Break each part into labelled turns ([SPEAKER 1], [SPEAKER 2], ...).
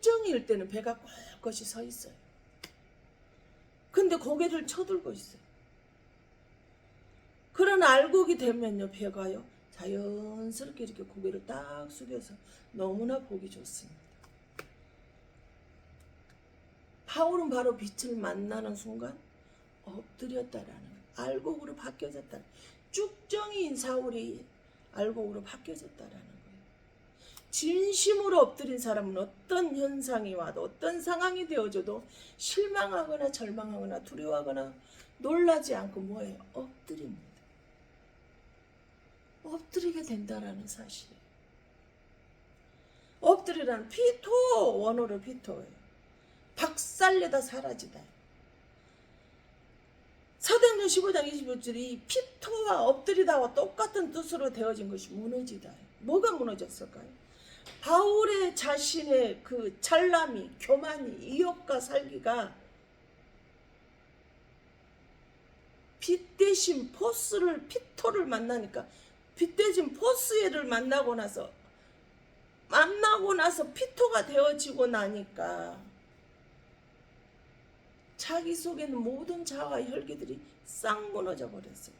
[SPEAKER 1] 쭉정이일 때는 배가 꼿꼿이 서 있어요. 근데 고개를 쳐들고 있어요. 그런 알곡이 되면요, 배가요 자연스럽게 이렇게 고개를 딱 숙여서 너무나 보기 좋습니다. 바울은 바로 빛을 만나는 순간 엎드렸다라는 거예요. 알곡으로 바뀌어졌다. 쭉정이인 사울이 알곡으로 바뀌어졌다라는 거예요. 진심으로 엎드린 사람은 어떤 현상이 와도 어떤 상황이 되어져도 실망하거나 절망하거나 두려워하거나 놀라지 않고 뭐예요? 엎드립니다. 엎드리게 된다라는 사실이에요. 엎드리라는 피토, 원어로 피토예요. 박살내다 사라지다. 사도행전 15장 25절이 피토와 엎드리다와 똑같은 뜻으로 되어진 것이 무너지다. 뭐가 무너졌을까요? 바울의 자신의 그 찬란이, 교만이, 이욕과 살기가 빛 대신 포스를, 피토를 만나니까 빛 대신 포스를 만나고 나서 피토가 되어지고 나니까 자기 속에는 모든 자아와 혈기들이 싹 무너져 버렸어요.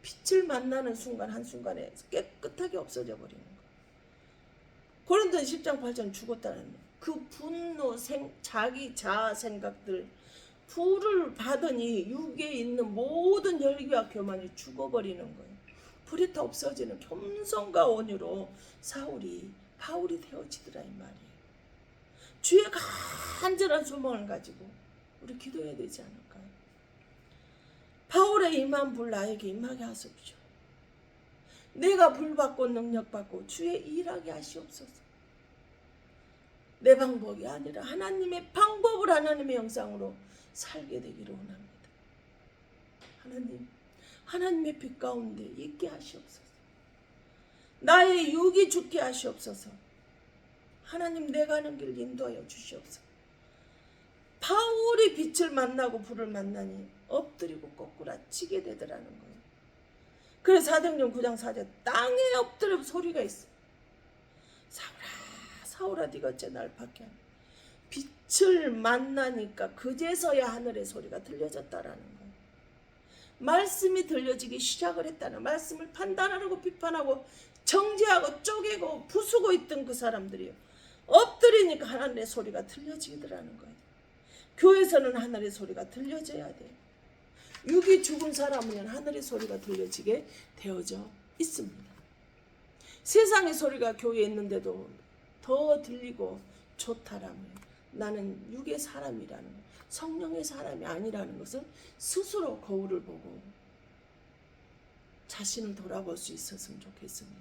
[SPEAKER 1] 빛을 만나는 순간 한순간에 깨끗하게 없어져 버리는 거예요. 고린도전서 10장 8절 죽었다는 그 분노, 자기 자아 생각들, 불을 받으니 육에 있는 모든 혈기와 교만이 죽어버리는 거예요. 불이 다 없어지는 겸손과 온유로 바울이 되어지더라 이 말이에요. 주의 간절한 소망을 가지고 우리 기도해야 되지 않을까요? 바울의 임한 불 나에게 임하게 하십시오. 내가 불받고 능력받고 주의 일하게 하시옵소서. 내 방법이 아니라 하나님의 방법을 하나님의 형상으로 살게 되기를 원합니다. 하나님의 빛 가운데 있게 하시옵소서. 나의 육이 죽게 하시옵소서. 하나님 내 가는 길 인도하여 주시옵소서. 바울이 빛을 만나고 불을 만나니 엎드리고 꼬꾸라치게 되더라는 거예요. 그래서 사도행전 9장 4절 땅에 엎드려 소리가 있어. 사울아 네가 어째 날 밖에 하냐. 빛을 만나니까 그제서야 하늘의 소리가 들려졌다라는 거예요. 말씀이 들려지기 시작을 했다는, 말씀을 판단하고 비판하고 정죄하고 쪼개고 부수고 있던 그 사람들이요, 엎드리니까 하늘의 소리가 들려지더라는 거예요. 교회에서는 하늘의 소리가 들려져야 돼요. 육이 죽은 사람은 하늘의 소리가 들려지게 되어져 있습니다. 세상의 소리가 교회에 있는데도 더 들리고 좋다라면 나는 육의 사람이라는 것, 성령의 사람이 아니라는 것을 스스로 거울을 보고 자신을 돌아볼 수 있었으면 좋겠습니다.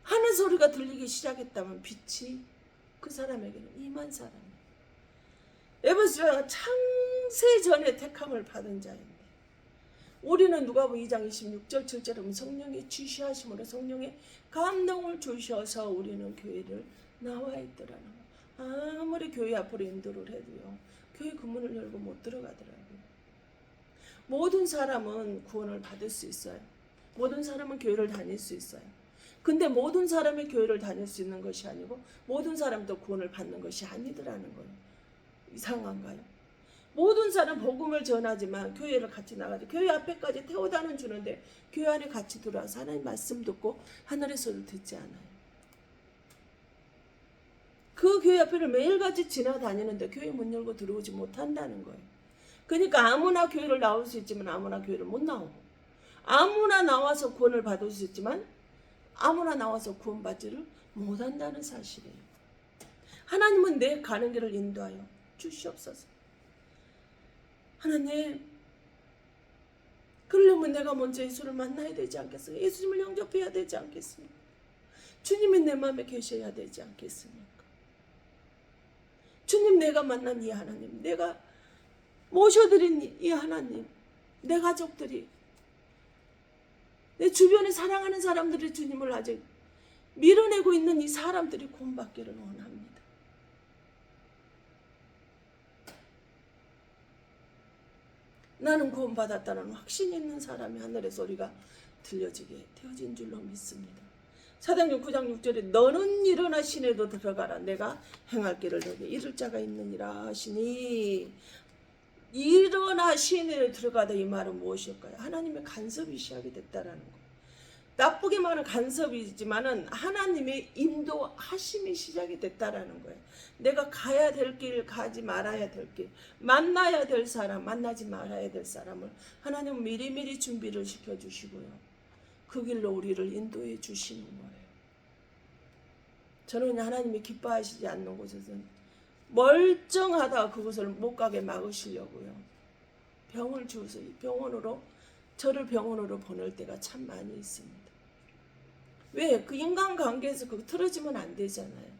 [SPEAKER 1] 하늘 소리가 들리기 시작했다면 빛이 그 사람에게는 임한 사람이에요. 에베소서가 창세전에 택함을 받은 자인데, 우리는 누가복음 2장 26절 7절에 성령의 지시하심으로 성령의 감동을 주셔서 우리는 교회를 나와 있더라는 거예요. 아무리 교회 앞으로 인도를 해도요, 교회 그 문을 열고 못 들어가더라고요. 모든 사람은 구원을 받을 수 있어요. 모든 사람은 교회를 다닐 수 있어요. 근데 모든 사람의 교회를 다닐 수 있는 것이 아니고 모든 사람도 구원을 받는 것이 아니더라는 거예요. 이상한가요? 모든 사람 복음을 전하지만 교회를 같이 나가죠. 교회 앞에까지 태워다는 주는데 교회 안에 같이 들어와서 하나님 말씀 듣고 하늘의 소리를 듣지 않아요. 그 교회 앞에를 매일같이 지나다니는데 교회 문 열고 들어오지 못한다는 거예요. 그러니까 아무나 교회를 나올 수 있지만 아무나 교회를 못 나오고, 아무나 나와서 구원을 받을 수 있지만 아무나 나와서 구원받지를 못한다는 사실이에요. 하나님은 내 가는 길을 인도하여 주시옵소서. 하나님, 그러려면 내가 먼저 예수를 만나야 되지 않겠습니까? 예수님을 영접해야 되지 않겠습니까? 주님이 내 마음에 계셔야 되지 않겠습니까? 주님, 내가 만난 이 하나님, 내가 모셔드린 이 하나님, 내 가족들이, 내 주변에 사랑하는 사람들이 주님을 아직 밀어내고 있는 이 사람들이 구원받기를 원합니다. 나는 구원받았다는 확신 있는 사람이 하늘의 소리가 들려지게 되어진 줄로 믿습니다. 사도행전 9장 6절에 너는 일어나 시내도 들어가라. 내가 행할 길을 너에게 이룰 자가 있느니라 하시니, 일어나 시내에 들어가다 이 말은 무엇일까요? 하나님의 간섭이 시작이 됐다라는 거. 나쁘게 말하면 간섭이지만은 하나님의 인도하심이 시작이 됐다라는 거예요. 내가 가야 될 길, 가지 말아야 될 길, 만나야 될 사람, 만나지 말아야 될 사람을 하나님은 미리미리 준비를 시켜주시고요. 그 길로 우리를 인도해 주시는 거예요. 저는 하나님이 기뻐하시지 않는 곳에서는 멀쩡하다 그곳을 못 가게 막으시려고요. 병을 주어서 저를 병원으로 보낼 때가 참 많이 있습니다. 왜? 그 인간관계에서 그거 틀어지면 안 되잖아요.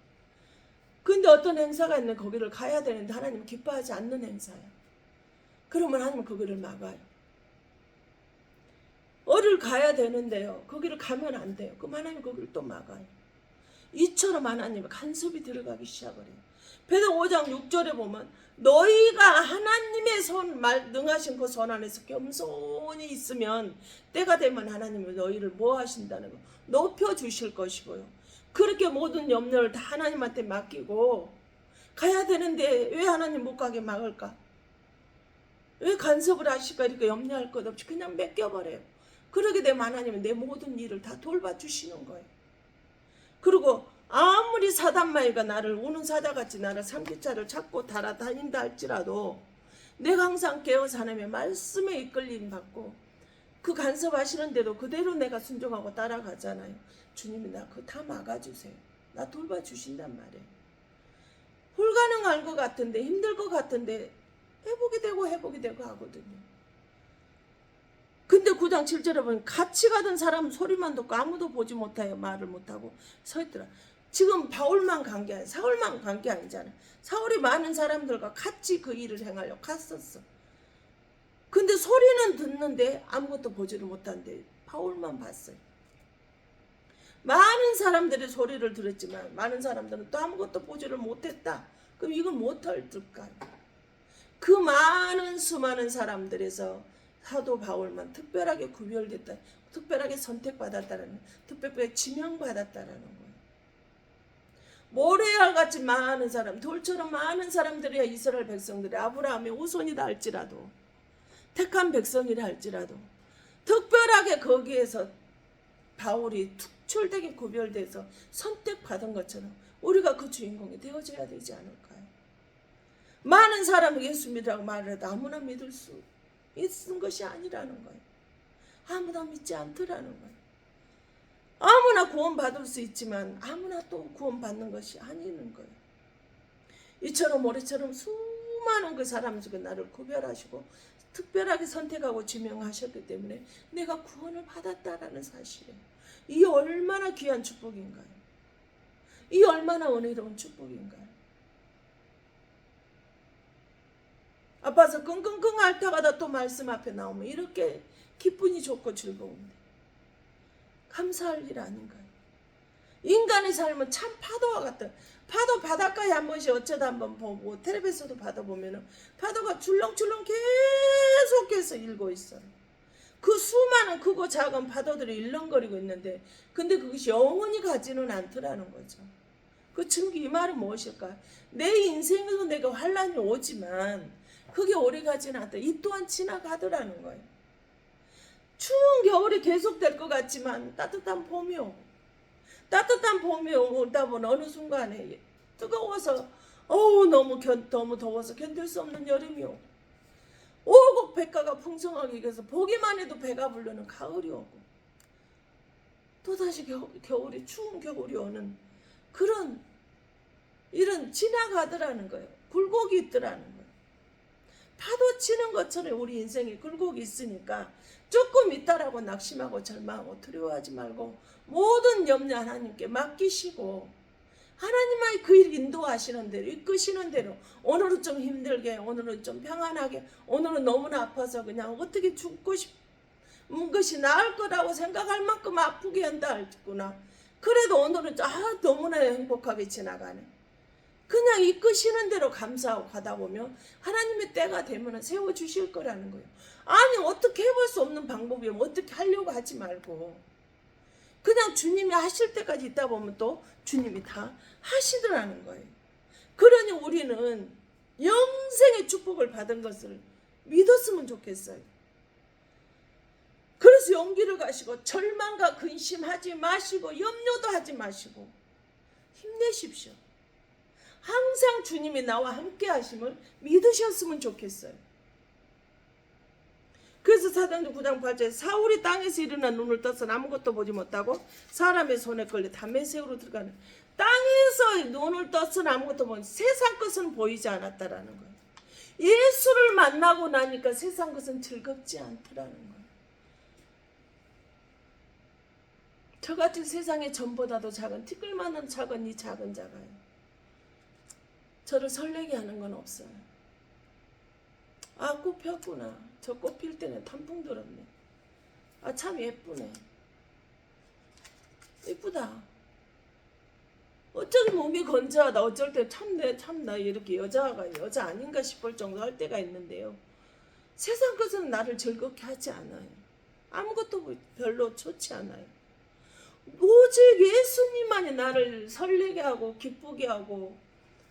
[SPEAKER 1] 근데 어떤 행사가 있는 거기를 가야 되는데 하나님 기뻐하지 않는 행사야. 그러면 하나님은 거기를 막아요. 어딜 가야 되는데요. 거기를 가면 안 돼요. 그럼 하나님 거기를 또 막아요. 이처럼 하나님의 간섭이 들어가기 시작을 해요. 베드로 5장 6절에 보면 너희가 하나님의 능하신 그 손 안에서 겸손히 있으면 때가 되면 하나님은 너희를 뭐 하신다는 거 높여주실 것이고요. 그렇게 모든 염려를 다 하나님한테 맡기고 가야 되는데 왜 하나님 못 가게 막을까? 왜 간섭을 하실까? 이렇게 염려할 것 없이 그냥 맡겨버려요. 그러게 되면 하나님은 내 모든 일을 다 돌봐주시는 거예요. 그리고 아무리 사단마귀가 나를 우는 사자같이 나를 삼키차를 찾고 달아다닌다 할지라도 내가 항상 깨어서 하나님의 말씀에 이끌림 받고 그 간섭하시는데도 그대로 내가 순종하고 따라가잖아요. 주님이 나 그거 다 막아주세요. 나 돌봐주신단 말이에요. 불가능할 것 같은데 힘들 것 같은데 회복이 되고 하거든요. 근데 9장 7절에 보면 같이 가던 사람은 소리만 듣고 아무도 보지 못하여 말을 못하고 서 있더라. 지금 바울만 간 게 아니라 사울만 간 게 아니잖아. 사울이 많은 사람들과 같이 그 일을 행하려고 갔었어. 근데 소리는 듣는데 아무것도 보지를 못한데 바울만 봤어요. 많은 사람들이 소리를 들었지만 많은 사람들은 또 아무것도 보지를 못했다. 그럼 이걸 못할까요? 그 많은 수많은 사람들에서 사도 바울만 특별하게 구별됐다. 특별하게 선택받았다라는, 특별하게 지명받았다라는 거예요. 모래알같이 많은 사람, 돌처럼 많은 사람들이야 이스라엘 백성들이 아브라함의 후손이다 할지라도, 택한 백성이라 할지라도 특별하게 거기에서 바울이 특출되게 구별돼서 선택받은 것처럼 우리가 그 주인공이 되어줘야 되지 않을까요? 많은 사람이 예수 믿으라고 말해도 아무나 믿을 수 있는 것이 아니라는 거예요. 아무나 믿지 않더라는 거예요. 아무나 구원받을 수 있지만 아무나 또 구원받는 것이 아니는 거예요. 이처럼 모래처럼 수많은 그 사람 중에 나를 구별하시고 특별하게 선택하고 지명하셨기 때문에 내가 구원을 받았다라는 사실이에요. 이 얼마나 귀한 축복인가요? 이 얼마나 은혜로운 축복인가요? 아파서 끙끙끙 앓다가다 또 말씀 앞에 나오면 이렇게 기분이 좋고 즐거운데 감사할 일 아닌가요? 인간의 삶은 참 파도와 같다. 파도 바닷가에 한 번씩 어쩌다 한번 보고 텔레비에서도 받아보면 파도가 줄렁줄렁 계속해서 일고 있어요. 그 수많은 크고 작은 파도들이 일렁거리고 있는데 근데 그것이 영원히 가지는 않더라는 거죠. 그 증기 이 말은 무엇일까요? 내 인생에도 내가 환란이 오지만 그게 오래 가지는 않다. 이 또한 지나가더라는 거예요. 추운 겨울이 계속될 것 같지만 따뜻한 봄이 오고 따뜻한 봄이 오다 보면 어느 순간에 뜨거워서 너무 더워서 견딜 수 없는 여름이 오고 오곡 백가가 풍성하게 익어서 보기만 해도 배가 부르는 가을이 오고 또다시 겨울이 추운 겨울이 오는 그런 일은 지나가더라는 거예요. 굴곡이 있더라는 거예요. 파도 치는 것처럼 우리 인생에 굴곡이 있으니까 조금 있다라고 낙심하고 절망하고 두려워하지 말고 모든 염려 하나님께 맡기시고 하나님의 그 일 인도하시는 대로 이끄시는 대로 오늘은 좀 힘들게 오늘은 좀 평안하게 오늘은 너무나 아파서 그냥 어떻게 죽고 싶은 것이 나을 거라고 생각할 만큼 아프게 한다 했구나. 그래도 오늘은 너무나 행복하게 지나가네. 그냥 이끄시는 대로 감사하고 가다 보면 하나님의 때가 되면 세워주실 거라는 거예요. 아니 어떻게 해볼 수 없는 방법이면 어떻게 하려고 하지 말고 그냥 주님이 하실 때까지 있다 보면 또 주님이 다 하시더라는 거예요. 그러니 우리는 영생의 축복을 받은 것을 믿었으면 좋겠어요. 그래서 용기를 가지고 절망과 근심하지 마시고 염려도 하지 마시고 힘내십시오. 항상 주님이 나와 함께 하심을 믿으셨으면 좋겠어요. 그래서 사도행전 9장 8절에 사울이 땅에서 일어나 눈을 떠서 아무것도 보지 못하고 사람의 손에 걸려 다메섹으로 들어가는, 땅에서 눈을 떠서 아무것도 보지 세상 것은 보이지 않았다라는 거예요. 예수를 만나고 나니까 세상 것은 즐겁지 않더라는 거예요. 저같이 세상의 전보다도 작은 티끌만한 작은 이 작은 자가요, 저를 설레게 하는 건 없어요. 아, 꽃 폈구나. 저 꽃 필 때는 단풍 들었네. 아, 참 예쁘네. 예쁘다. 어쩌면 몸이 건조하다. 어쩔 때 참나 이렇게 여자가 여자 아닌가 싶을 정도 할 때가 있는데요. 세상 것은 나를 즐겁게 하지 않아요. 아무것도 별로 좋지 않아요. 오직 예수님만이 나를 설레게 하고 기쁘게 하고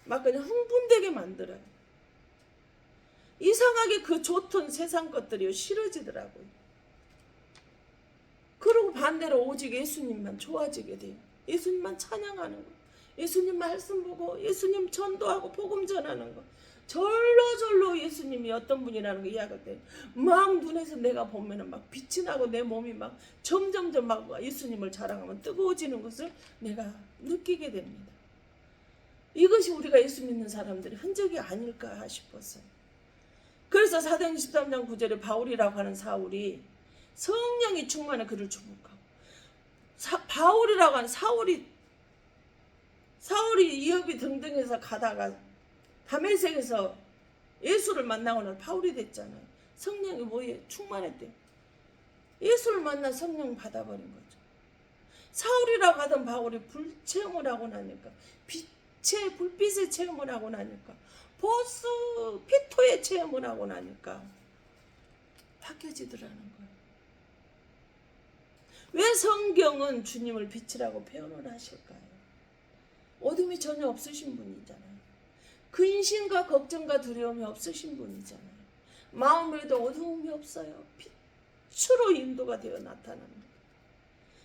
[SPEAKER 1] 막 그냥 흥분되게 만들어요. 이상하게 그 좋던 세상 것들이 싫어지더라고요. 그리고 반대로 오직 예수님만 좋아지게 돼요. 예수님만 찬양하는 거, 예수님 말씀 보고 예수님 전도하고 복음 전하는 거, 절로 예수님이 어떤 분이라는 거 이야기할 때 막 눈에서 내가 보면은 막 빛이 나고 내 몸이 막 점점점 막 예수님을 자랑하면 뜨거워지는 것을 내가 느끼게 됩니다. 이것이 우리가 예수 믿는 사람들의 흔적이 아닐까 싶었어요. 그래서 사도행전 13장 9절에 바울이라고 하는 사울이 성령이 충만해 그를 주목하고, 바울이라고 하는 사울이 이업이 등등해서 가다가 다메섹에서 예수를 만나고 나서 바울이 됐잖아요. 성령이 뭐에 충만했대요. 예수를 만나 성령 받아버린 거죠. 사울이라고 하던 바울이 불체험을 하고 나니까, 불빛의 체험을 하고 나니까, 보스 피토의 체험을 하고 나니까 바뀌어지더라는 거예요. 왜 성경은 주님을 빛이라고 표현을 하실까요? 어둠이 전혀 없으신 분이잖아요. 근심과 걱정과 두려움이 없으신 분이잖아요. 마음에도 어두움이 없어요. 빛으로 인도가 되어 나타납니다.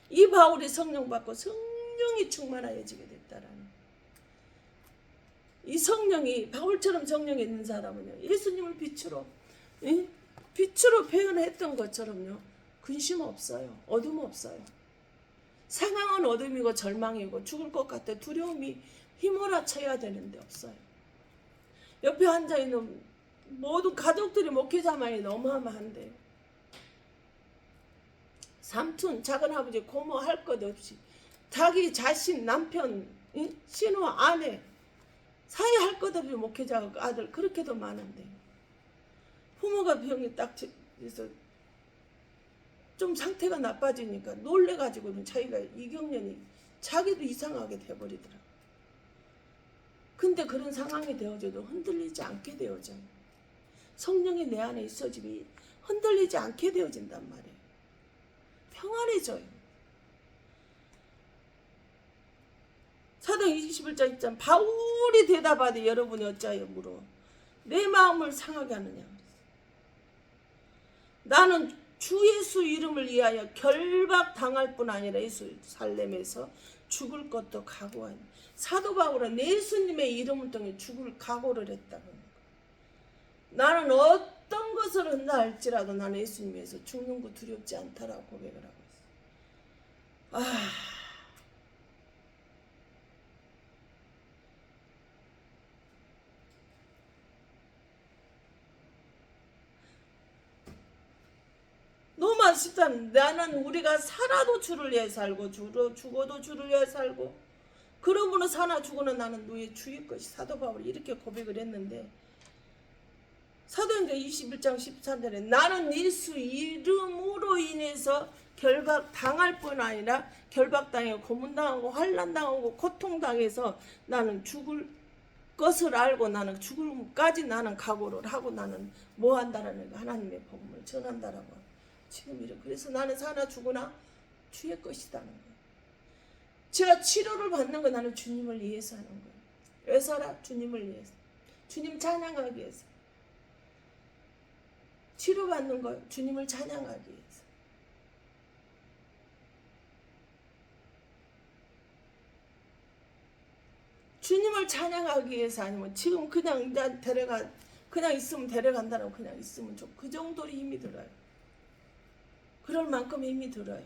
[SPEAKER 1] 이 바울이 성령 받고 성령이 충만하여지게 됐다라는 거예요. 이 성령이, 바울처럼 성령이 있는 사람은요, 예수님을 빛으로 표현했던 것처럼요, 근심 없어요. 어둠 없어요. 상황은 어둠이고 절망이고 죽을 것 같아 두려움이 휘몰아쳐야 되는데 없어요. 옆에 앉아있는 모든 가족들이 목회자만이 너무하면한데요. 삼촌, 작은아버지, 고모 할 것 없이 자기 자신, 남편, 신우, 아내 사이 할 것 없이 목회자 아들 그렇게도 많은데, 부모가 병이 딱 해서 좀 상태가 나빠지니까 놀래가지고는 자기가 이경련이 자기도 이상하게 돼버리더라. 근데 그런 상황이 되어져도 흔들리지 않게 되어져요. 성령이 내 안에 있어지면 흔들리지 않게 되어진단 말이에요. 평안해져요. 사도행전 21장 10절 바울이 대답하되 여러분이 어찌하여 물어 내 마음을 상하게 하느냐. 나는 주 예수 이름을 위하여 결박당할 뿐 아니라 예루살렘에서 죽을 것도 각오하니. 사도 바울은 예수님의 이름을 통해 죽을 각오를 했다는 거예요. 나는 어떤 것을 한다 할지라도 나는 예수님에서 죽는 거 두렵지 않다라고 고백을 하고 있어요. 너무 아쉽다. 나는 우리가 살아도 주를 위해 살고 죽어도 주를 위해 살고 그러므로 사나 죽어나 나는 너의 주의 것이. 사도 바울이 이렇게 고백을 했는데, 사도행전 21장 13절에 나는 예수 이름으로 인해서 결박당할 뿐 아니라 결박당하고 고문당하고 환난당하고 고통당해서 나는 죽을 것을 알고 나는 죽음까지 나는 각오를 하고 나는 뭐 한다라는 거, 하나님의 복음을 전한다라고. 지금 이래. 그래서 나는 사나 죽으나 주의 것이다는 거예요. 제가 치료를 받는 거 나는 주님을 위해서 하는 거예요. 왜 살아? 주님을 위해서. 주님 찬양하기 위해서. 치료받는 거 주님을 찬양하기 위해서. 주님을 찬양하기 위해서. 아니면 지금 그냥 난 그냥 있으면 데려간다라고 그냥 있으면 좀 그 정도로 힘이 들어요. 그럴 만큼 힘이 들어요.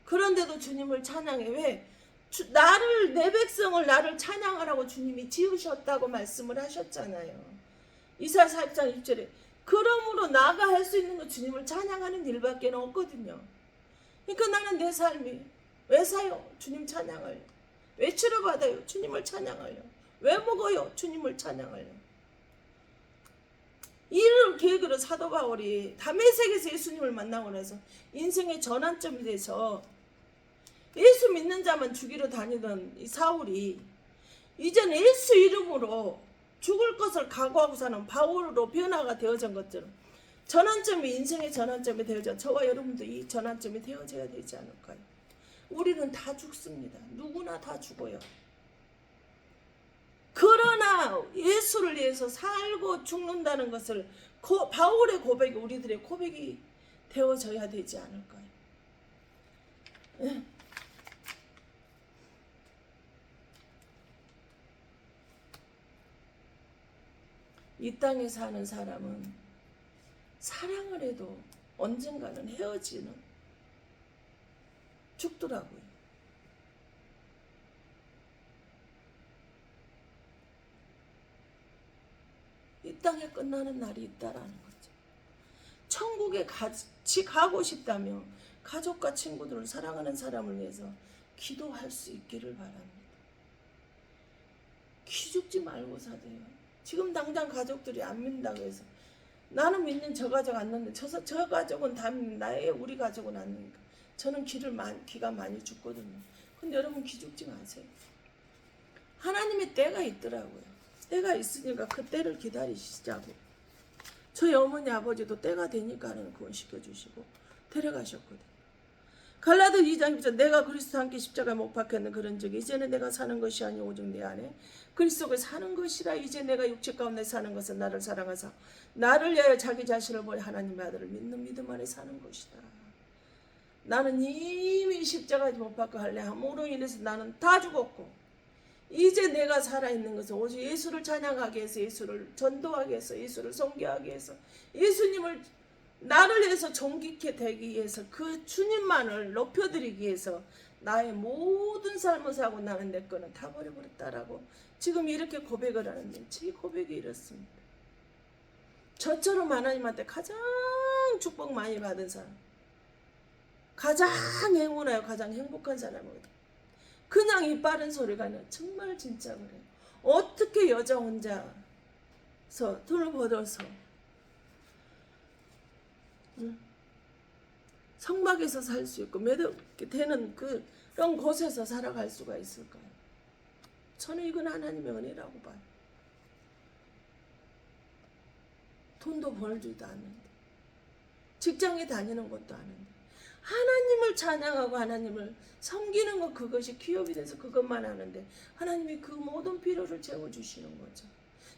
[SPEAKER 1] 그런데도 주님을 찬양해. 왜? 나를, 내 백성을 나를 찬양하라고 주님이 지으셨다고 말씀을 하셨잖아요. 이사야 4장 6절에 그러므로 나가 할 수 있는 건 주님을 찬양하는 일밖에 없거든요. 그러니까 나는 내 삶이 왜 사요? 주님 찬양을요. 왜 치료받아요? 주님을 찬양을요. 왜 먹어요? 주님을 찬양을요. 이를 계기로 사도 바울이 다메섹에서 예수님을 만나고 나서 인생의 전환점이 돼서 예수 믿는 자만 죽이러 다니던 이 사울이 이제는 예수 이름으로 죽을 것을 각오하고 사는 바울로 변화가 되어진 것처럼 전환점이, 인생의 전환점이 되어져 저와 여러분도 이 전환점이 되어져야 되지 않을까요? 우리는 다 죽습니다. 누구나 다 죽어요. 그러나 예수를 위해서 살고 죽는다는 것을 바울의 고백이 우리들의 고백이 되어져야 되지 않을까요? 이 땅에 사는 사람은 사랑을 해도 언젠가는 헤어지는 죽더라고요. 이 땅에 끝나는 날이 있다라는 거죠. 천국에 같이 가고 싶다면 가족과 친구들을 사랑하는 사람을 위해서 기도할 수 있기를 바랍니다. 기죽지 말고 사세요. 지금 당장 가족들이 안 믿는다고 해서 나는 믿는 저 가족 안 믿는데 저 가족은 다 믿는다. 우리 가족은 안 믿으니까 저는 기가 많이 죽거든요. 근데 여러분 기죽지 마세요. 하나님의 때가 있더라고요. 때가 있으니까 그 때를 기다리시자고. 저희 어머니 아버지도 때가 되니까는 구원시켜 주시고 데려가셨거든요. 갈라디아 2장 2절 내가 그리스도와 함께 십자가에 못 박혔는 그런 적이 이제는 내가 사는 것이 아니 오직 내 안에 그리스도가 사는 것이라. 이제 내가 육체 가운데 사는 것은 나를 사랑하사 나를 위하여 자기 자신을 버려 하나님의 아들을 믿는 믿음 안에 사는 것이다. 나는 이미 십자가에 못 박혀 할래 함으로 인해서 나는 다 죽었고 이제 내가 살아있는 것은 오직 예수를 찬양하기 위해서, 예수를 전도하기 위해서, 예수를 섬기하기 위해서, 예수님을 나를 위해서 존귀케 되기 위해서, 그 주님만을 높여드리기 위해서 나의 모든 삶을 사고 나는 내 거는 다 버려버렸다라고 지금 이렇게 고백을 하는데 제 고백이 이렇습니다. 저처럼 하나님한테 가장 축복 많이 받은 사람, 가장 행운하여 가장 행복한 사람이거든. 그냥 이 빠른 소리가 아니라 정말 진짜 그래요. 어떻게 여자 혼자서 돈을 벌어서 성막에서 살 수 있고 매듭게 되는 그런 곳에서 살아갈 수가 있을까요? 저는 이건 하나님의 은혜라고 봐요. 돈도 벌지도 않는데 직장에 다니는 것도 아닌데 하나님을 찬양하고 하나님을 섬기는 것, 그것이 기업이 돼서 그것만 하는데 하나님이 그 모든 필요를 채워주시는 거죠.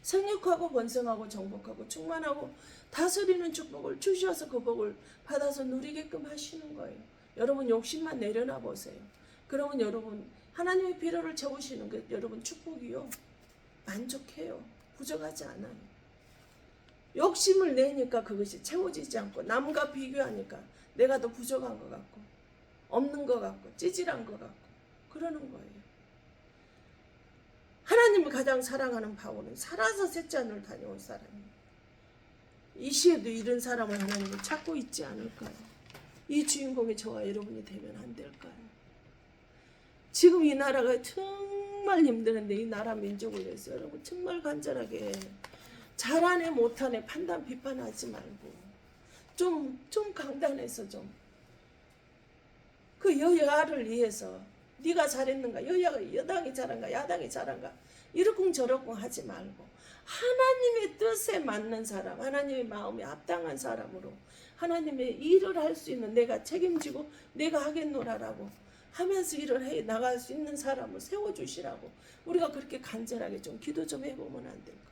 [SPEAKER 1] 생육하고 번성하고 정복하고 충만하고 다스리는 축복을 주셔서 그 복을 받아서 누리게끔 하시는 거예요. 여러분 욕심만 내려놔 보세요. 그러면 여러분 하나님의 필요를 채우시는 게 여러분 축복이요. 만족해요. 부족하지 않아요. 욕심을 내니까 그것이 채워지지 않고 남과 비교하니까 내가 더 부족한 것 같고 없는 것 같고 찌질한 것 같고 그러는 거예요. 하나님을 가장 사랑하는 바울은 살아서 셋째 하늘을 다녀온 사람이에요. 이 시에도 이런 사람을 하나님은 찾고 있지 않을까요? 이 주인공이 저와 여러분이 되면 안 될까요? 지금 이 나라가 정말 힘드는데 이 나라 민족을 위해서 여러분 정말 간절하게 잘하네 못하네 판단 비판하지 말고 좀 강단해서 좀 그 여야를 위해서 네가 잘했는가, 여당이 잘한가, 야당이 잘한가 이러쿵 저러쿵 하지 말고 하나님의 뜻에 맞는 사람, 하나님의 마음에 합당한 사람으로 하나님의 일을 할 수 있는 내가 책임지고 내가 하겠노라라고 하면서 일을 해 나갈 수 있는 사람을 세워주시라고 우리가 그렇게 간절하게 좀 기도 좀 해보면 안 될까요?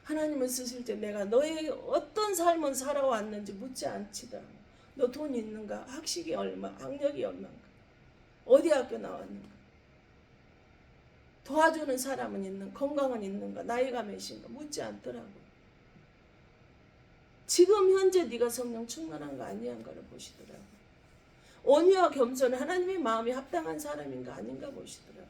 [SPEAKER 1] 하나님을 쓰실 때 내가 너의 어떤 삶을 살아왔는지 묻지 않지더라고. 너 돈 있는가? 학식이 얼마? 학력이 얼마인가? 어디 학교 나왔는가? 도와주는 사람은 있는, 건강은 있는가? 나이가 몇인가? 묻지 않더라고요. 지금 현재 네가 성령 충만한가 아니한가를 보시더라고요. 온유와 겸손, 하나님의 마음이 합당한 사람인가 아닌가 보시더라고요.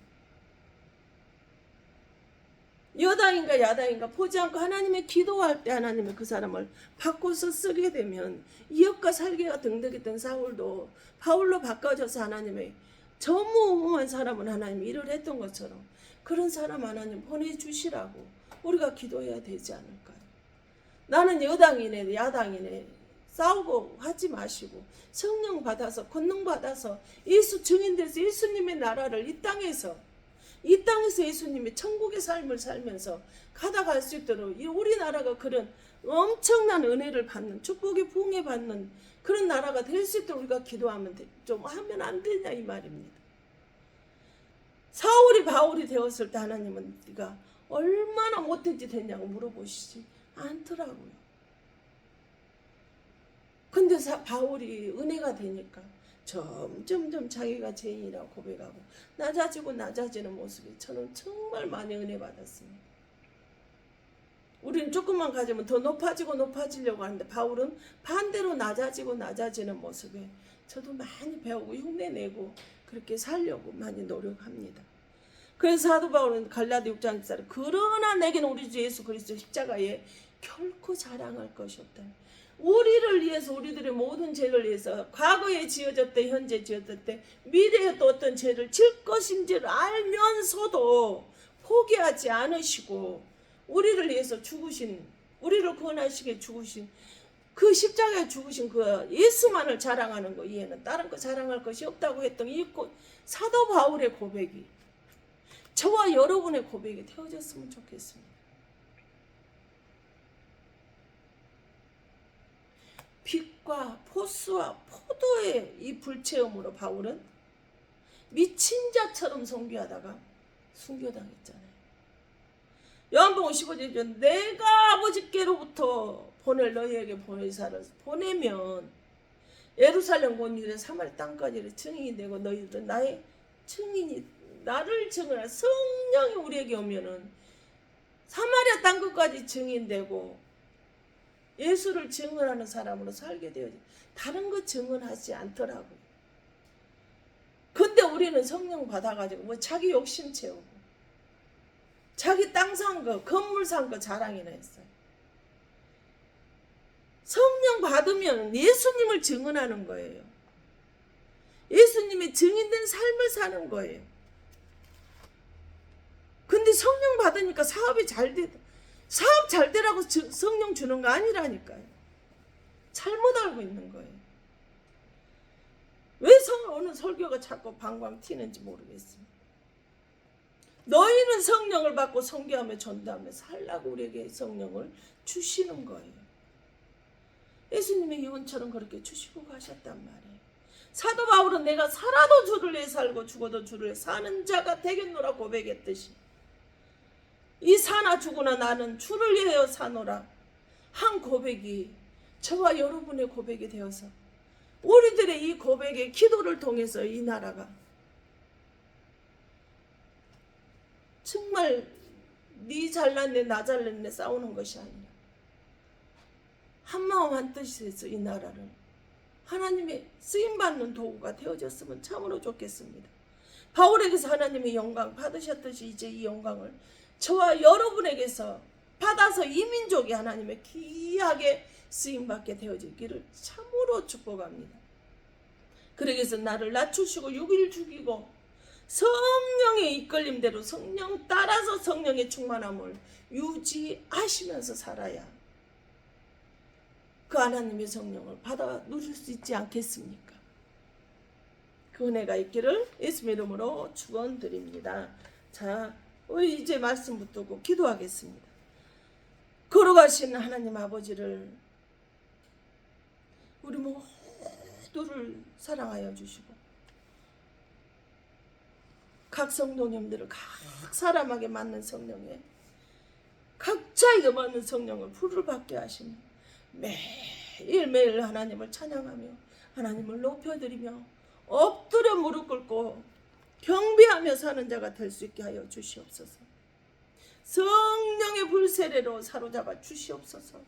[SPEAKER 1] 여당인가 야당인가 보지 않고 하나님의 기도할 때 하나님의 그 사람을 바꿔서 쓰게 되면 이역과 살개가 등등했던 사울도 바울로 바꿔져서 하나님의 전무후무한 사람은 하나님이 일을 했던 것처럼 그런 사람 하나님 보내주시라고 우리가 기도해야 되지 않을까요? 나는 여당이네 야당이네 싸우고 하지 마시고 성령 받아서 권능 받아서 예수 증인돼서 예수님의 나라를 이 땅에서 예수님이 천국의 삶을 살면서 가다갈 수 있도록 우리나라가 그런 엄청난 은혜를 받는 축복의 부흥에 받는 그런 나라가 될 수 있도록 우리가 기도하면 좀 하면 안 되냐 이 말입니다. 사울이 바울이 되었을 때 하나님은 네가 얼마나 못된 짓 했냐고 물어보시지 않더라고요. 근데 바울이 은혜가 되니까 점점점 자기가 죄인이라고 고백하고 낮아지는 모습이 저는 정말 많이 은혜 받았습니다. 우리는 조금만 가지면 더 높아지려고 하는데 바울은 반대로 낮아지는 모습에 저도 많이 배우고 흉내내고 그렇게 살려고 많이 노력합니다. 그래서 사도 바울은 갈라디 6장 14절에 그러나 내게는 우리 주 예수 그리스도 십자가에 결코 자랑할 것이 없다. 우리를 위해서 우리들의 모든 죄를 위해서 과거에 지어졌대 현재 지어졌대 미래에 또 어떤 죄를 질 것인지를 알면서도 포기하지 않으시고 우리를 위해서 죽으신 우리를 구원하시게 죽으신 그 십자가에 죽으신 그 예수만을 자랑하는 거 이해는 다른 거 자랑할 것이 없다고 했던 이 사도 바울의 고백이 저와 여러분의 고백이 되어졌으면 좋겠습니다. 빛과 포스와 포도의 이 불체험으로 바울은 미친 자처럼 선교하다가 순교당했잖아요. 요한복음 15절 내가 아버지께로부터 보낼 너희에게 보내사를 보내면 예루살렘 곧 유대 사마리아 땅까지 증인이 되고 너희들은 나의 증인이 나를 증언할 성령이 우리에게 오면은 사마리아 땅끝까지 증인되고 예수를 증언하는 사람으로 살게 되어지 다른 거 증언하지 않더라고요. 근데 우리는 성령 받아가지고 뭐 자기 욕심 채우고 자기 땅 산 거 건물 산 거 자랑이나 했어요. 성령 받으면 예수님을 증언하는 거예요. 예수님의 증인된 삶을 사는 거예요. 근데 성령 받으니까 사업이 잘 돼. 사업 잘 되라고 성령 주는 거 아니라니까요. 잘못 알고 있는 거예요. 왜 오늘 설교가 자꾸 방광 튀는지 모르겠습니다. 너희는 성령을 받고 선교하며 전도하며 살라고 우리에게 성령을 주시는 거예요. 예수님의 유언처럼 그렇게 주시고 가셨단 말이에요. 사도 바울은 내가 살아도 주를 위해 살고 죽어도 주를 위해 사는 자가 되겠노라 고백했듯이 이 사나 죽으나 나는 주를 위하여 사노라 한 고백이 저와 여러분의 고백이 되어서 우리들의 이 고백의 기도를 통해서 이 나라가 정말 네 잘났네 나 잘났네 싸우는 것이 아니라 한마음 한뜻에서 이 나라를 하나님의 쓰임받는 도구가 되어졌으면 참으로 좋겠습니다. 바울에게서 하나님의 영광 받으셨듯이 이제 이 영광을 저와 여러분에게서 받아서 이 민족이 하나님의 귀하게 쓰임받게 되어지기를 참으로 축복합니다. 그러기서 나를 낮추시고 6일 죽이고 성령의 이끌림대로 성령 따라서 성령의 충만함을 유지하시면서 살아야 그 하나님의 성령을 받아 누릴 수 있지 않겠습니까? 그 은혜가 있기를 예수의 이름으로 축원드립니다. 자, 우리 이제 말씀 붙들고 기도하겠습니다. 걸어가신 하나님 아버지를 우리 모두를 사랑하여 주시고 각 성도님들을 각 사람에게 맞는 성령에 각자에게 맞는 성령을 불을 받게 하시며 매일매일 하나님을 찬양하며 하나님을 높여드리며 엎드려 무릎 꿇고 경배하며 사는 자가 될 수 있게 하여 주시옵소서. 성령의 불세례로 사로잡아 주시옵소서.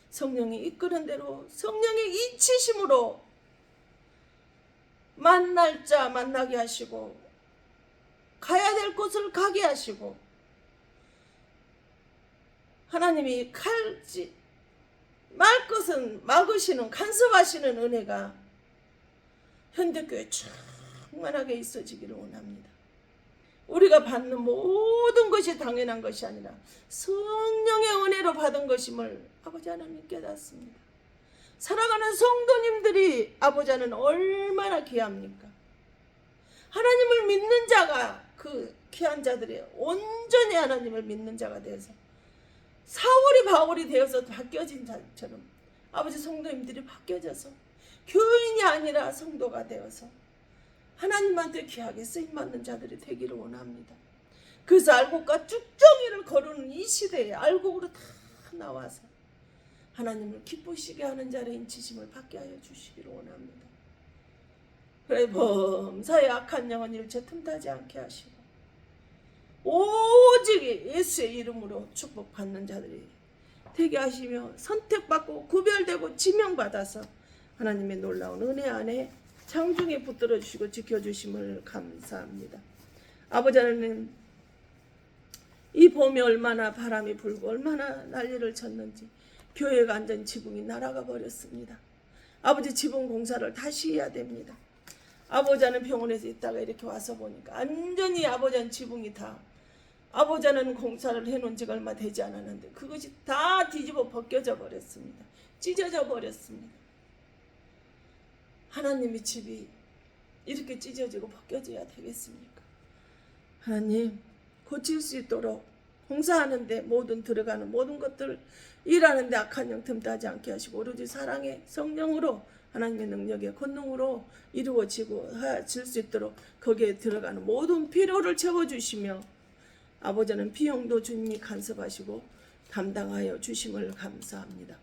[SPEAKER 1] 성령이 이끄는 대로 성령의 인치심으로 만날 자 만나게 하시고 가야 될 곳을 가게 하시고 하나님이 칼지 말 것은 막으시는 간섭하시는 은혜가 현대교회에 충만하게 있어지기를 원합니다. 우리가 받는 모든 것이 당연한 것이 아니라 성령의 은혜로 받은 것임을 아버지 하나님 깨닫습니다. 살아가는 성도님들이 아버지 하나님 얼마나 귀합니까? 하나님을 믿는 자가 그 귀한 자들이 온전히 하나님을 믿는 자가 되어서 사울이 바울이 되어서 바뀌어진 자처럼 아버지 성도님들이 바뀌어져서 교인이 아니라 성도가 되어서 하나님한테 귀하게 쓰임받는 자들이 되기를 원합니다. 그래서 알곡과 쭉정이를 거르는 이 시대에 알곡으로 다 나와서 하나님을 기쁘시게 하는 자의 인치심을 받게 하여 주시기를 원합니다. 그래 범사의 악한 영은 일체 틈타지 않게 하시고 오직 예수의 이름으로 축복받는 자들이 되게 하시며 선택받고 구별되고 지명받아서 하나님의 놀라운 은혜 안에 장중에 붙들어 주시고 지켜주심을 감사합니다. 아버지 하나님, 이 봄이 얼마나 바람이 불고 얼마나 난리를 쳤는지 교회가 완전 지붕이 날아가 버렸습니다. 아버지 지붕 공사를 다시 해야 됩니다. 아버지는 병원에서 있다가 이렇게 와서 보니까 완전히 아버지는 지붕이 다 아버지는 공사를 해놓은 지가 얼마 되지 않았는데 그것이 다 뒤집어 벗겨져 버렸습니다. 찢어져 버렸습니다. 하나님의 집이 이렇게 찢어지고 벗겨져야 되겠습니까? 하나님 고칠 수 있도록 공사하는데 모든 들어가는 모든 것들 일하는데 악한 영 틈타지 않게 하시고 오로지 사랑의 성령으로 하나님의 능력의 권능으로 이루어지고 질 수 있도록 거기에 들어가는 모든 필요를 채워주시며 아버지는 비용도 주님이 간섭하시고 담당하여 주심을 감사합니다.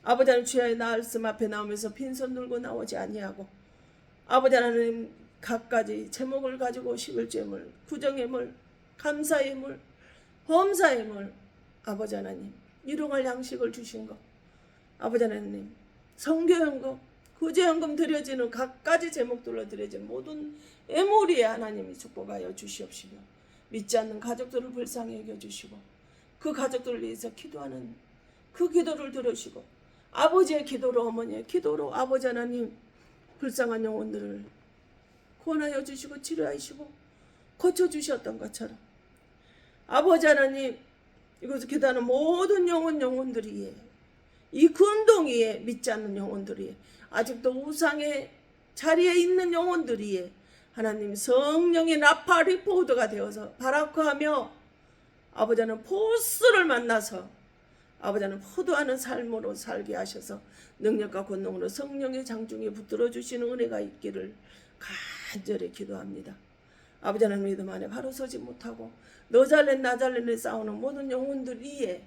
[SPEAKER 1] 아버지는 주의 말씀 앞에 나오면서 빈손 들고 나오지 아니하고 아버지 하나님 각가지 제목을 가지고 십일제물, 구정예물, 감사예물, 범사예물 아버지 하나님 일용할 양식을 주신 것 아버지 하나님 성교연금, 구제연금 드려지는 각가지 제목들로 드려지는 모든 예물이 하나님이 축복하여 주시옵시며 믿지 않는 가족들을 불쌍히 여겨주시고 그 가족들을 위해서 기도하는 그 기도를 들으시고 아버지의 기도로 어머니의 기도로 아버지 하나님 불쌍한 영혼들을 구원하여 주시고 치료하시고 고쳐주셨던 것처럼 아버지 하나님 이곳에 기도하는 모든 영혼들이 이 금동이에 믿지 않는 영혼들이 아직도 우상의 자리에 있는 영혼들이 하나님 성령의 나파 리포드가 되어서 바라크하며 아버지는 포스를 만나서 아버지는 포도하는 삶으로 살게 하셔서 능력과 권능으로 성령의 장중에 붙들어 주시는 은혜가 있기를 간절히 기도합니다. 아버지는 믿음 안에 바로 서지 못하고 너 잘래 나 잘래 싸우는 모든 영혼들 위에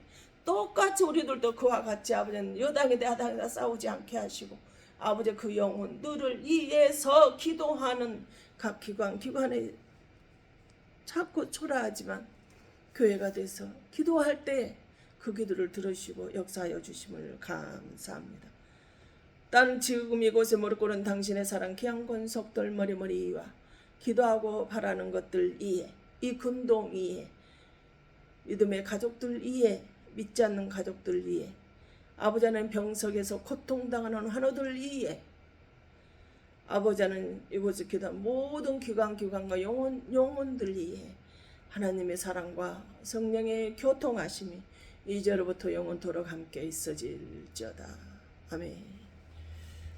[SPEAKER 1] 똑같이 우리들도 그와 같이 아버지는 여당이다 야당이다 싸우지 않게 하시고 아버지 그 영혼들을 위해서 기도하는 각 기관에 자꾸 초라하지만 교회가 돼서 기도할 때 그 기도를 들으시고 역사하여 주심을 감사합니다. 나는 지금 이곳에 무릎 꿇은 당신의 사랑 기양권 속돌 머리머리 이와 기도하고 바라는 것들 이에 이 금동 이에 믿음의 가족들 이에 믿지 않는 가족들 이에 아버지는 병석에서 고통당하는 환우들 이에 아버지는 이곳에 기도한 모든 기관과 영혼들 이에 하나님의 사랑과 성령의 교통하심이 이제로부터 영원토록 함께 있어질지어다. 아멘.